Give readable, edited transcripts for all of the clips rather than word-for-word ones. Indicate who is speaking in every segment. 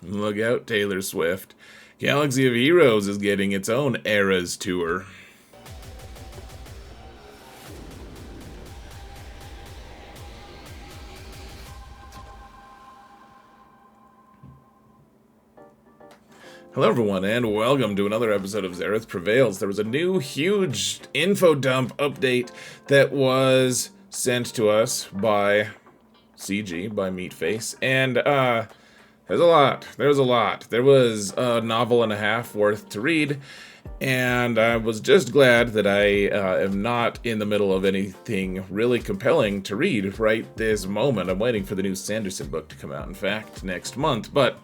Speaker 1: Look out, Taylor Swift. Galaxy of Heroes is getting its own Eras tour. Hello everyone, and welcome to another episode of Xerath Prevails. There was a new, huge Infodump update that was sent to us by CG, by Meatface, and there's a lot. There was a novel and a half worth to read, and I was just glad that I am not in the middle of anything really compelling to read right this moment. I'm waiting for the new Sanderson book to come out, in fact, next month, but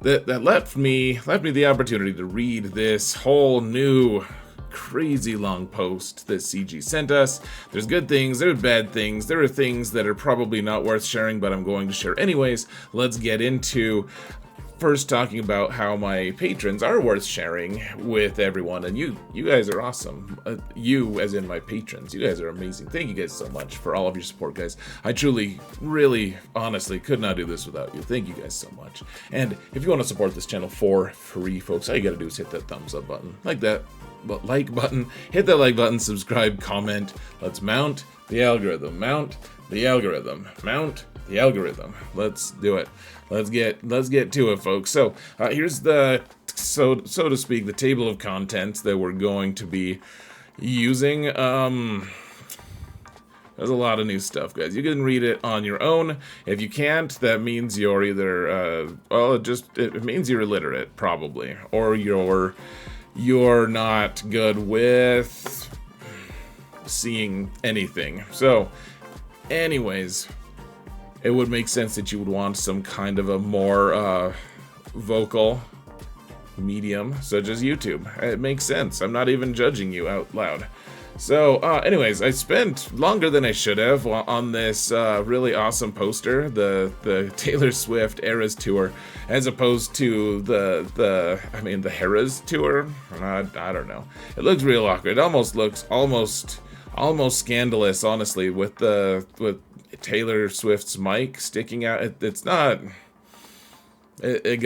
Speaker 1: that left me the opportunity to read this whole new crazy long post that CG sent us. There's good things, there's bad things, there are things that are probably not worth sharing, but I'm going to share anyways. Let's get into first talking about how my patrons are worth sharing with everyone, and you guys are awesome. You, as in my patrons, you guys are amazing. Thank you guys so much for all of your support, guys. I truly, really, honestly could not do this without you. Thank you guys so much. And if you want to support this channel for free, folks, all you gotta do is hit that thumbs up button, like that, like button, hit that like button, subscribe, comment. Let's mount the algorithm, mount the algorithm, mount the algorithm. Let's do it. Let's get to it, folks. So here's the so to speak the table of contents that we're going to be using. There's a lot of new stuff, guys. You can read it on your own. If you can't, that means you're either it means you're illiterate, probably, or you're not good with seeing anything. So anyways, it would make sense that you would want some kind of a more vocal medium, such as YouTube. It makes sense. I'm not even judging you out loud. So, anyways, I spent longer than I should have on this really awesome poster, the Taylor Swift Eras tour, as opposed to the Hera's tour. I don't know. It looks real awkward. It almost looks almost scandalous, honestly, with Taylor Swift's mic sticking out. It's not. It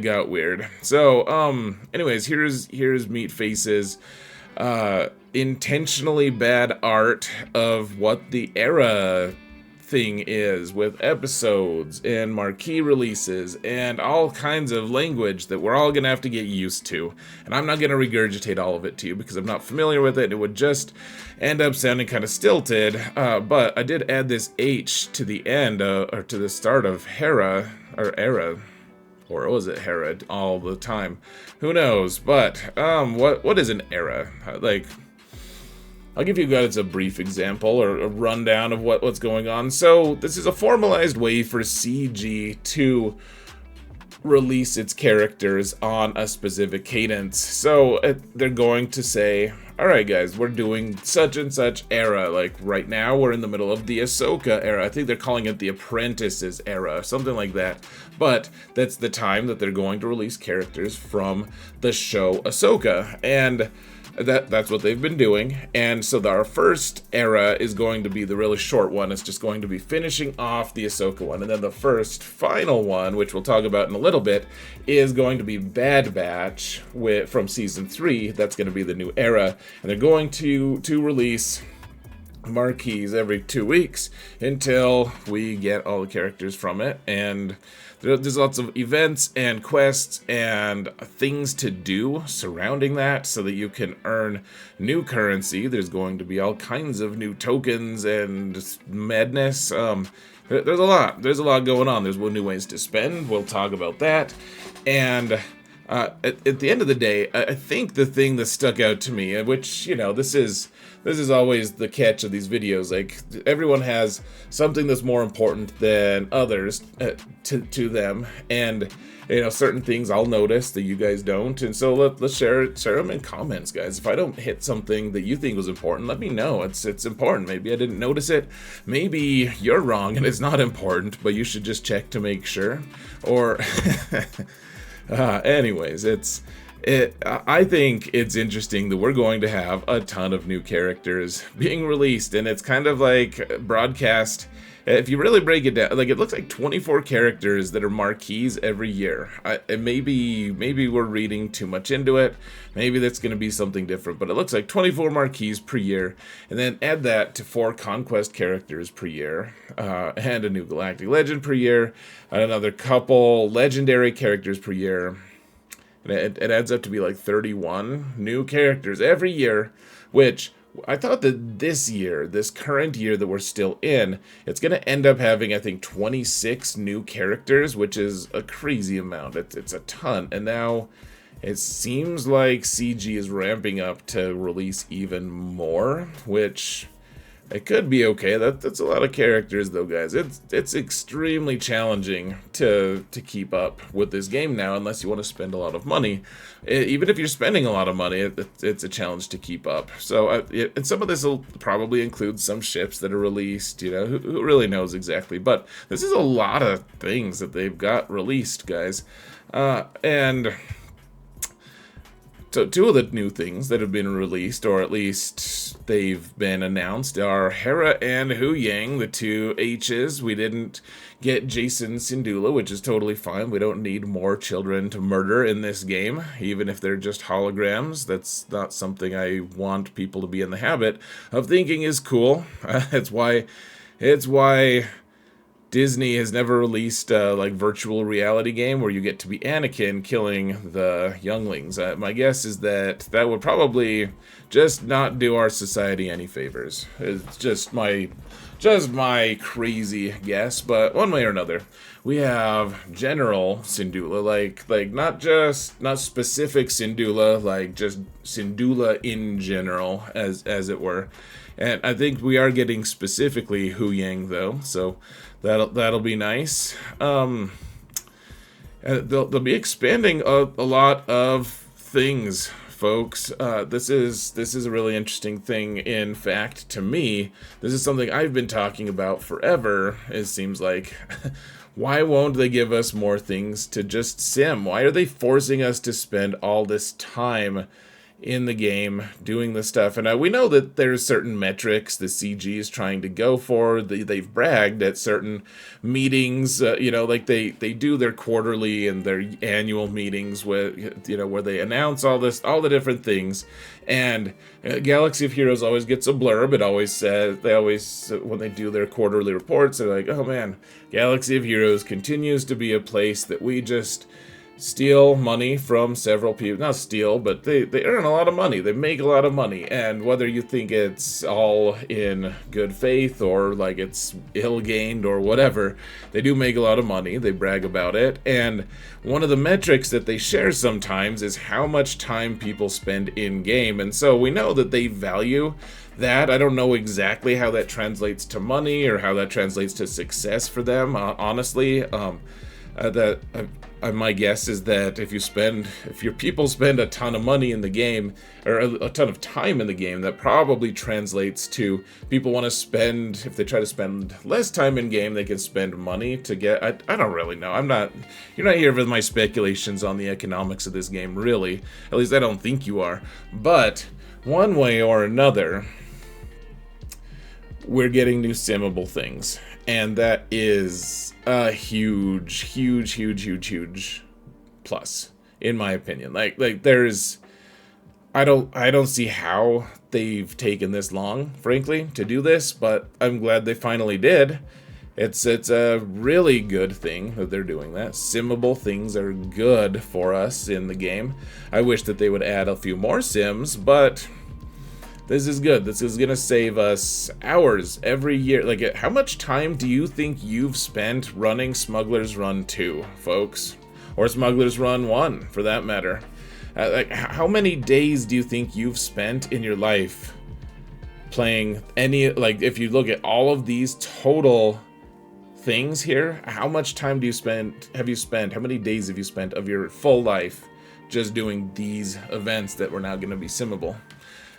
Speaker 1: got weird. So anyways, here's Meatface's intentionally bad art of what the era thing is, with episodes and marquee releases and all kinds of language that we're all gonna have to get used to. And I'm not gonna regurgitate all of it to you because I'm not familiar with it. It would just end up sounding kind of stilted. But I did add this H to the end, or to the start of Hera, or Era. Or was it Hera all the time? Who knows? But what is an era? Like, I'll give you guys a brief example or a rundown of what's going on. So this is a formalized way for CG to release its characters on a specific cadence. So they're going to say, all right, guys, we're doing such and such era. Like right now, we're in the middle of the Ahsoka era. I think they're calling it the Apprentices era, something like that. But that's the time that they're going to release characters from the show Ahsoka. And that's what they've been doing. And so our first era is going to be the really short one. It's just going to be finishing off the Ahsoka one. And then the first final one, which we'll talk about in a little bit, is going to be Bad Batch from season 3. That's going to be the new era. And they're going to release marquees every 2 weeks until we get all the characters from it. And there's lots of events and quests and things to do surrounding that so that you can earn new currency. There's going to be all kinds of new tokens and madness. There's a lot going on. There's new ways to spend. We'll talk about that. And at the end of the day, I think the thing that stuck out to me, which, this is always the catch of these videos, like everyone has something that's more important than others to them, and certain things I'll notice that you guys don't, and so let's share them in comments, guys. If I don't hit something that you think was important, let me know. It's important. Maybe I didn't notice it. Maybe you're wrong and it's not important, but you should just check to make sure. Or anyways, I think it's interesting that we're going to have a ton of new characters being released, and it's kind of like broadcast if you really break it down, like it looks like 24 characters that are marquees every year. And maybe we're reading too much into it. Maybe that's going to be something different, but it looks like 24 marquees per year, and then add that to 4 conquest characters per year, and a new Galactic Legend per year, and another couple legendary characters per year. And it adds up to be like 31 new characters every year, which I thought that this year, this current year that we're still in, it's going to end up having, I think, 26 new characters, which is a crazy amount. It's a ton. And now it seems like CG is ramping up to release even more, which it could be okay. That's a lot of characters, though, guys. It's extremely challenging to keep up with this game now, unless you want to spend a lot of money. Even if you're spending a lot of money, it's a challenge to keep up. So, and some of this will probably include some ships that are released. You know, who really knows exactly? But this is a lot of things that they've got released, guys, and. So 2 of the new things that have been released, or at least they've been announced, are Hera and Hu Yang, the 2 H's. We didn't get Jason Syndulla, which is totally fine. We don't need more children to murder in this game, even if they're just holograms. That's not something I want people to be in the habit of thinking is cool. It's why Disney has never released a like virtual reality game where you get to be Anakin killing the younglings. My guess is that would probably just not do our society any favors. It's just my crazy guess, but one way or another, we have General Syndulla, like not specific Syndulla, like just Syndulla in general, as it were. And I think we are getting specifically Hu Yang, though, so that'll be nice. And they'll be expanding a lot of things, folks. This is a really interesting thing. In fact, to me, this is something I've been talking about forever. It seems like. Why won't they give us more things to just sim? Why are they forcing us to spend all this time in the game doing this stuff? And we know that there's certain metrics the CG is trying to go for. They've bragged at certain meetings, like they do their quarterly and their annual meetings with, where they announce all the different things. And Galaxy of Heroes always gets a blurb. It always says, when they do their quarterly reports, they're like, oh man, Galaxy of Heroes continues to be a place that we just steal money from several people. Not steal, but they earn a lot of money. They make a lot of money. And whether you think it's all in good faith or like it's ill-gained or whatever, they do make a lot of money. They brag about it. And one of the metrics that they share sometimes is how much time people spend in-game. And so we know that they value that. I don't know exactly how that translates to money or how that translates to success for them, honestly. My guess is that if your people spend a ton of money in the game, or a ton of time in the game, that probably translates to people want to spend, if they try to spend less time in game, they can spend money to get, I don't really know. You're not here with my speculations on the economics of this game, really. At least I don't think you are. But one way or another, we're getting new simmable things. And that is a huge plus, in my opinion. Like there's, I don't see how they've taken this long, frankly, to do this, but I'm glad they finally did. It's a really good thing that they're doing that. Simmable things are good for us in the game. I wish that they would add a few more sims, but this is good. This is going to save us hours every year. Like, how much time do you think you've spent running Smuggler's Run 2, folks? Or Smuggler's Run 1, for that matter? How many days do you think you've spent in your life playing any... Like, if you look at all of these total things here, how much time have you spent? How many days have you spent of your full life just doing these events that were now going to be simmable?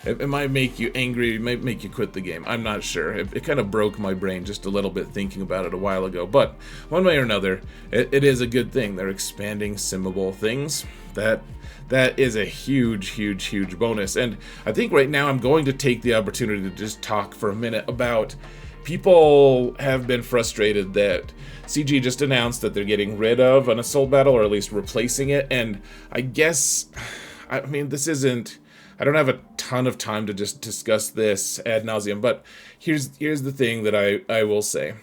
Speaker 1: It might make you angry, it might make you quit the game. I'm not sure. It kind of broke my brain just a little bit thinking about it a while ago. But one way or another, it is a good thing. They're expanding simmable things. That is a huge bonus. And I think right now I'm going to take the opportunity to just talk for a minute about people have been frustrated that CG just announced that they're getting rid of an assault battle, or at least replacing it. And I guess, I mean, this isn't, I don't have a ton of time to just discuss this ad nauseum, but here's the thing that I will say.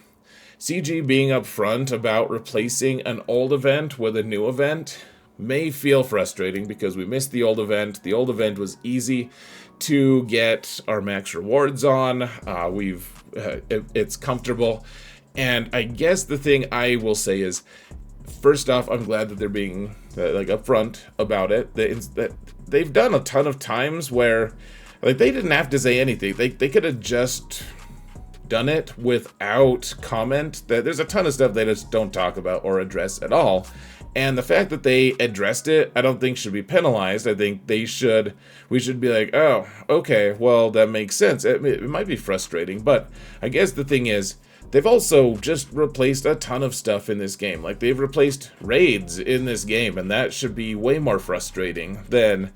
Speaker 1: CG being upfront about replacing an old event with a new event may feel frustrating because we missed the old event. The old event was easy to get our max rewards on. It's comfortable. And I guess the thing I will say is, first off, I'm glad that they're being like upfront about it. That they've done a ton of times where like they didn't have to say anything. They could have just done it without comment. That there's a ton of stuff they just don't talk about or address at all. And the fact that they addressed it, I don't think should be penalized. I think we should be like, oh, okay, well, that makes sense. It might be frustrating, but I guess the thing is, they've also just replaced a ton of stuff in this game. Like, they've replaced raids in this game, and that should be way more frustrating than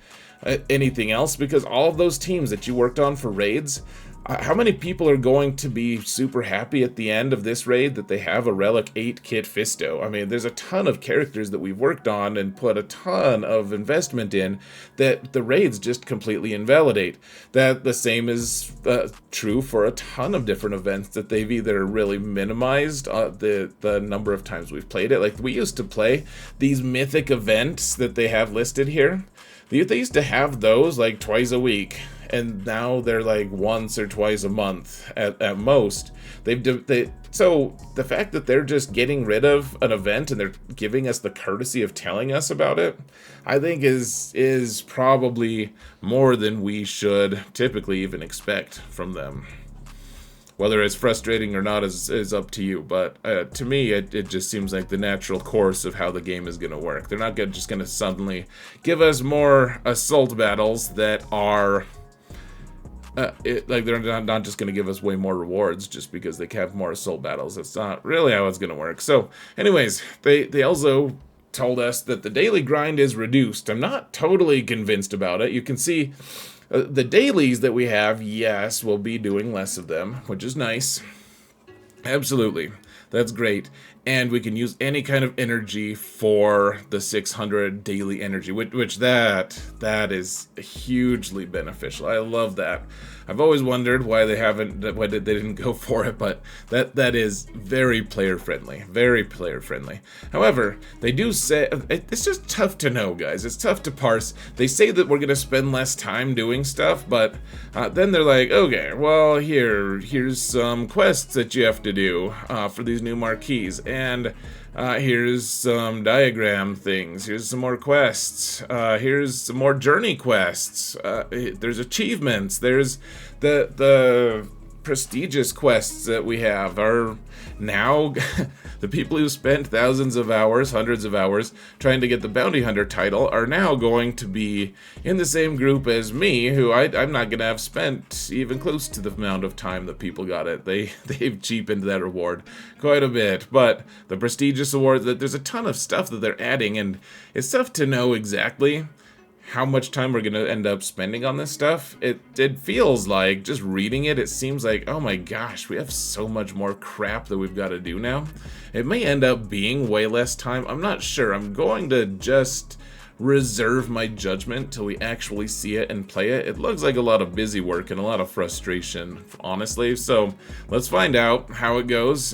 Speaker 1: anything else, because all of those teams that you worked on for raids, how many people are going to be super happy at the end of this raid that they have a Relic 8 Kit Fisto? I mean, there's a ton of characters that we've worked on and put a ton of investment in that the raids just completely invalidate. That the same is true for a ton of different events that they've either really minimized the number of times we've played it. Like, we used to play these mythic events that they have listed here. They used to have those like twice a week, and now they're like once or twice a month at most. So the fact that they're just getting rid of an event and they're giving us the courtesy of telling us about it, I think is probably more than we should typically even expect from them. Whether it's frustrating or not is up to you, but to me, it just seems like the natural course of how the game is going to work. They're not just going to suddenly give us more assault battles that are they're not just going to give us way more rewards just because they have more assault battles. That's not really how it's going to work. So, anyways, they also told us that the daily grind is reduced. I'm not totally convinced about it. You can see the dailies that we have, yes, we'll be doing less of them, which is nice. Absolutely. That's great. And we can use any kind of energy for the 600 daily energy, which that is hugely beneficial. I love that. I've always wondered why they didn't go for it, but that is very player friendly, very player friendly. However, they do say it's just tough to know, guys. It's tough to parse. They say that we're gonna spend less time doing stuff, but then they're like, okay, well here's some quests that you have to do for these new marquees, and here's some diagram things, here's some more quests, here's some more journey quests, there's achievements, there's the prestigious quests that we have are now the people who spent thousands of hours, hundreds of hours trying to get the bounty hunter title are now going to be in the same group as me, who I'm not gonna have spent even close to the amount of time that people got it. They've cheapened that reward quite a bit, but the prestigious awards, that there's a ton of stuff that they're adding, and it's tough to know exactly how much time we're going to end up spending on this stuff. It feels like, just reading it seems like, oh my gosh, we have so much more crap that we've got to do now. It may end up being way less time. I'm not sure. I'm going to just reserve my judgment till we actually see it and play it. It looks like a lot of busy work and a lot of frustration, honestly. So let's find out how it goes.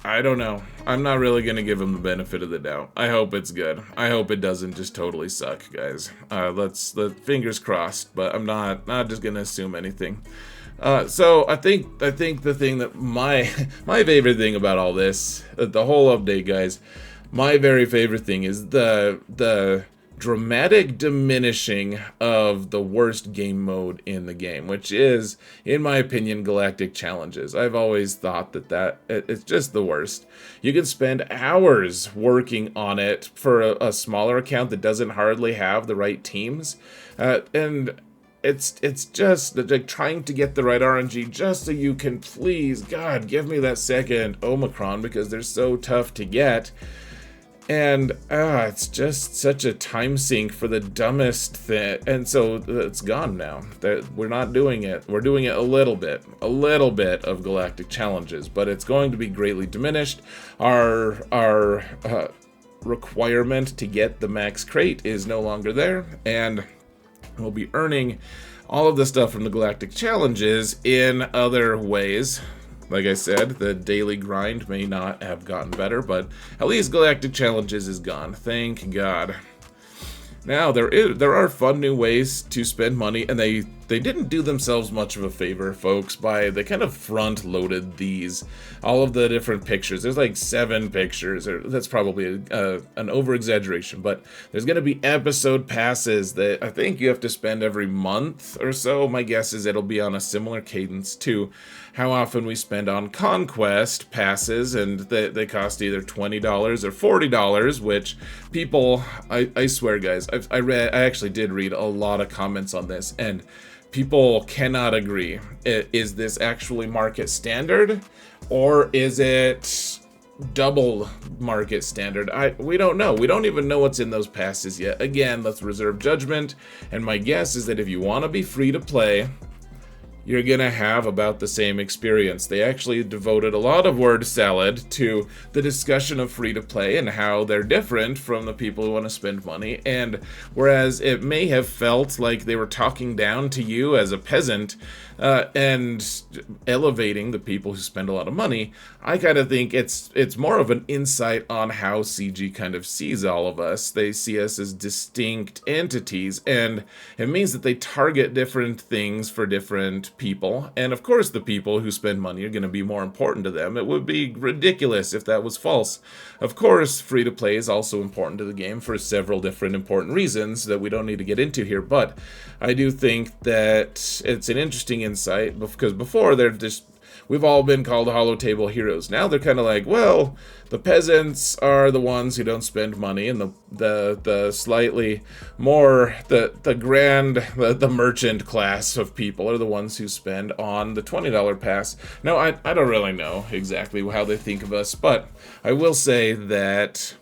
Speaker 1: I don't know. I'm not really going to give him the benefit of the doubt. I hope it's good. I hope it doesn't just totally suck, guys. Let's fingers crossed, but I'm not just going to assume anything. So I think the thing that my favorite thing about all this, the whole update, guys, my very favorite thing is the dramatic diminishing of the worst game mode in the game, which is, in my opinion, Galactic challenges. I've always thought that it's just the worst. You can spend hours working on it for a smaller account that doesn't hardly have the right teams, and it's just like trying to get the right RNG just so you can, please, God, give me that second Omicron, because they're so tough to get. And it's just such a time sink for the dumbest thing. And so it's gone now. We're not doing it. We're doing it a little bit of Galactic challenges, but it's going to be greatly diminished. Our requirement to get the max crate is no longer there, and we'll be earning all of the stuff from the Galactic challenges in other ways. Like I said, the daily grind may not have gotten better, but at least Galactic Challenges is gone. Thank God. Now, there are fun new ways to spend money, and they didn't do themselves much of a favor, folks, they kind of front-loaded all of the different pictures. There's like 7 pictures, or that's probably an over-exaggeration, but there's going to be episode passes that I think you have to spend every month or so. My guess is it'll be on a similar cadence to how often we spend on Conquest passes, and they cost either $20 or $40, which people, I swear, guys, I actually did read a lot of comments on this, and people cannot agree. Is this actually market standard, or is it double market standard? We don't know. We don't even know what's in those passes yet. Again, let's reserve judgment, and my guess is that if you want to be free to play, you're gonna have about the same experience. They actually devoted a lot of word salad to the discussion of free-to-play and how they're different from the people who want to spend money. And whereas it may have felt like they were talking down to you as a peasant and elevating the people who spend a lot of money, I kind of think it's more of an insight on how CG kind of sees all of us. They see us as distinct entities, and it means that they target different things for different people. And of course, the people who spend money are going to be more important to them. It would be ridiculous if that was false. Of course, free-to-play is also important to the game for several different important reasons that we don't need to get into here, but I do think that it's an interesting insight, because before we've all been called hollow table heroes. Now they're kind of like, well, the peasants are the ones who don't spend money, and the slightly more the merchant class of people are the ones who spend on the $20 pass. Now I don't really know exactly how they think of us, but I will say that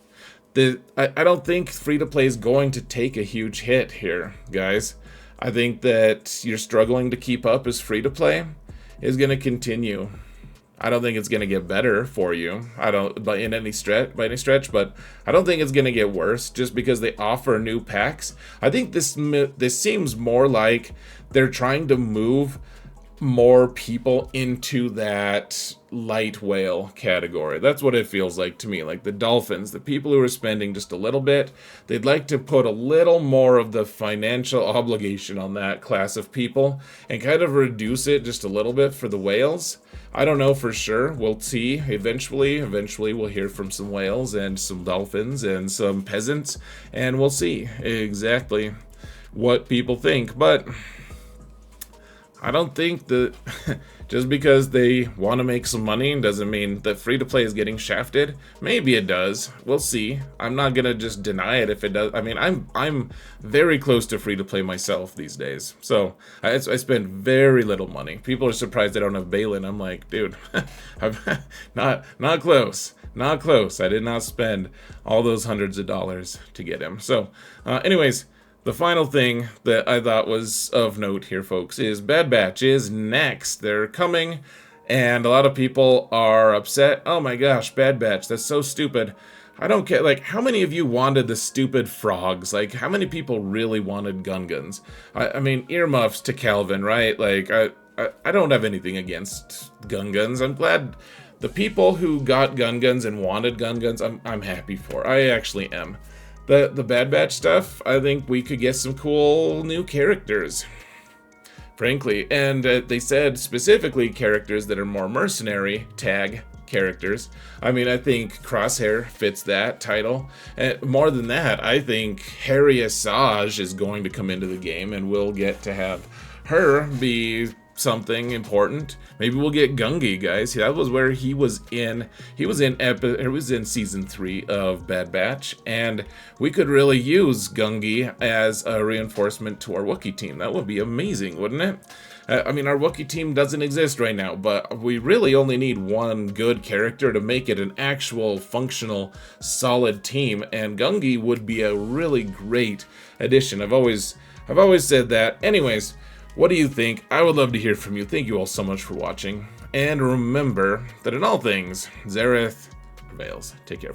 Speaker 1: I don't think free-to-play is going to take a huge hit here, guys. I think that you're struggling to keep up as free-to-play is going to continue. I don't think it's going to get better for you. By any stretch, but I don't think it's going to get worse just because they offer new packs. I think this seems more like they're trying to move more people into that light whale category. That's what it feels like to me. Like the dolphins, the people who are spending just a little bit, they'd like to put a little more of the financial obligation on that class of people and kind of reduce it just a little bit for the whales. I don't know for sure. We'll see. Eventually we'll hear from some whales and some dolphins and some peasants, and we'll see exactly what people think. But I don't think that just because they want to make some money doesn't mean that free-to-play is getting shafted. Maybe it does. We'll see. I'm not gonna just deny it if it does. I mean, I'm very close to free-to-play myself these days, so I spend very little money. People are surprised I don't have Balin. I'm like, dude, I'm not close. Not close. I did not spend all those hundreds of dollars to get him. So, anyways. The final thing that I thought was of note here, folks, is Bad Batch is next. They're coming, and a lot of people are upset. Oh my gosh, Bad Batch, that's so stupid. I don't care. Like, how many of you wanted the stupid frogs? Like, how many people really wanted Gungans? I mean, earmuffs to Calvin, right? Like, I don't have anything against Gungans. I'm glad the people who got Gungans and wanted Gungans, I'm happy for. I actually am. The Bad Batch stuff, I think we could get some cool new characters, frankly. And they said specifically characters that are more mercenary tag characters. I mean, I think Crosshair fits that title. And more than that, I think Harry Asajj is going to come into the game, and we'll get to have her be something important. Maybe we'll get Gungi, guys. That was where he was in. He was in season 3 of Bad Batch, and we could really use Gungi as a reinforcement to our Wookiee team. That would be amazing, wouldn't it? I mean, our Wookiee team doesn't exist right now, but we really only need one good character to make it an actual, functional, solid team, and Gungi would be a really great addition. I've always said that. Anyways, what do you think? I would love to hear from you. Thank you all so much for watching, and remember that in all things, Zareth prevails. Take care.